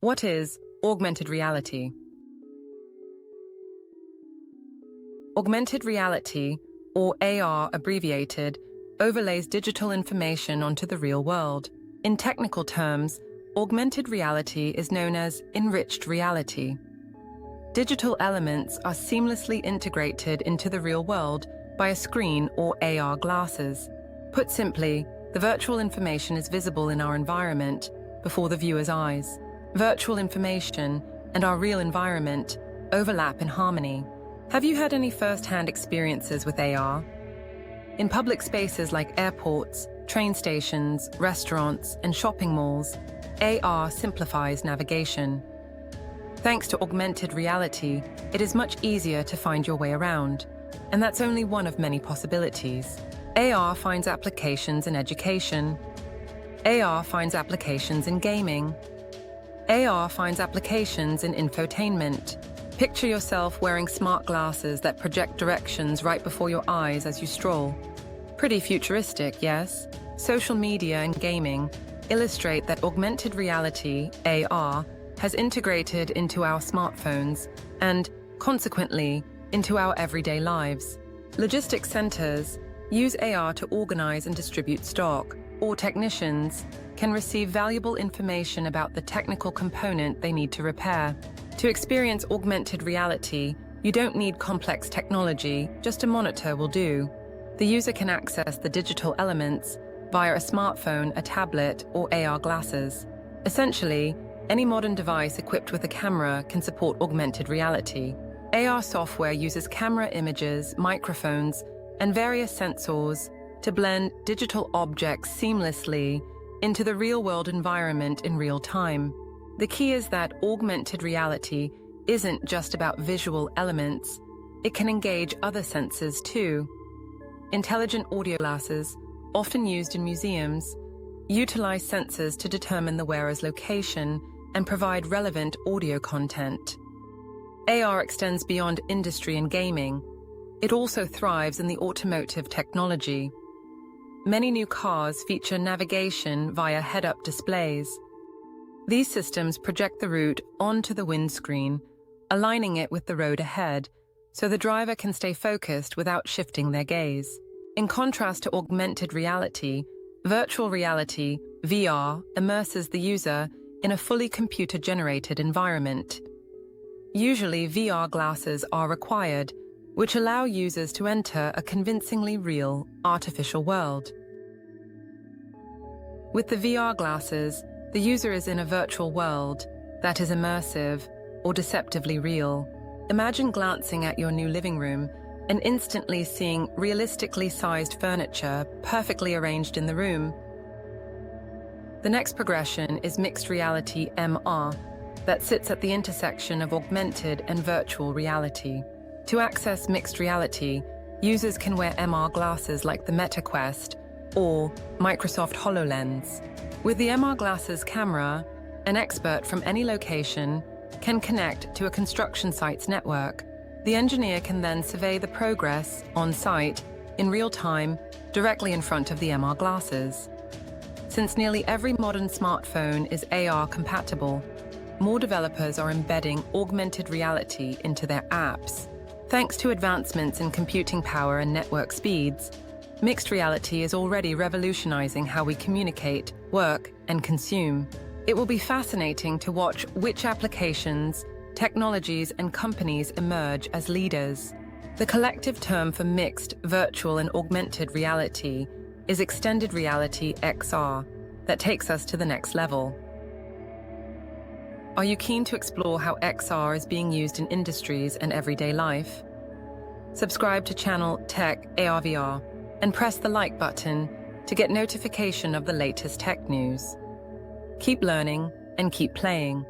What is augmented reality? Augmented reality, or AR abbreviated, overlays digital information onto the real world. In technical terms, augmented reality is known as enriched reality. Digital elements are seamlessly integrated into the real world by a screen or AR glasses. Put simply, the virtual information is visible in our environment before the viewer's eyes. Virtual information and our real environment overlap in harmony. Have you had any first-hand experiences with AR? In public spaces like airports, train stations, restaurants, and shopping malls, AR simplifies navigation. Thanks to augmented reality, it is much easier to find your way around, and that's only one of many possibilities. AR finds applications in education. AR finds applications in gaming. AR finds applications in infotainment. Picture yourself wearing smart glasses that project directions right before your eyes as you stroll. Pretty futuristic, yes? Social media and gaming illustrate that augmented reality, AR, has integrated into our smartphones and, consequently, into our everyday lives. Logistics centers use AR to organize and distribute stock, or technicians can receive valuable information about the technical component they need to repair. To experience augmented reality, you don't need complex technology, just a monitor will do. The user can access the digital elements via a smartphone, a tablet, or AR glasses. Essentially, any modern device equipped with a camera can support augmented reality. AR software uses camera images, microphones, and various sensors to blend digital objects seamlessly into the real-world environment in real time. The key is that augmented reality isn't just about visual elements, it can engage other senses too. Intelligent audio glasses, often used in museums, utilize sensors to determine the wearer's location and provide relevant audio content. AR extends beyond industry and gaming. It also thrives in the automotive technology. Many new cars feature navigation via head-up displays. These systems project the route onto the windscreen, aligning it with the road ahead, so the driver can stay focused without shifting their gaze. In contrast to augmented reality, virtual reality, VR, immerses the user in a fully computer-generated environment. Usually, VR glasses are required, which allow users to enter a convincingly real, artificial world. With the VR glasses, the user is in a virtual world that is immersive or deceptively real. Imagine glancing at your new living room and instantly seeing realistically sized furniture perfectly arranged in the room. The next progression is mixed reality MR, that sits at the intersection of augmented and virtual reality. To access mixed reality, users can wear MR glasses like the Meta Quest or Microsoft HoloLens. With the MR glasses camera, an expert from any location can connect to a construction site's network. The engineer can then survey the progress on site in real time, directly in front of the MR glasses. Since nearly every modern smartphone is AR compatible, more developers are embedding augmented reality into their apps. Thanks to advancements in computing power and network speeds, mixed reality is already revolutionizing how we communicate, work, and consume. It will be fascinating to watch which applications, technologies, and companies emerge as leaders. The collective term for mixed, virtual, and augmented reality is extended reality XR, that takes us to the next level. Are you keen to explore how XR is being used in industries and everyday life? Subscribe to channel TEC-ARVR and press the like button to get notification of the latest tech news. Keep learning and keep playing.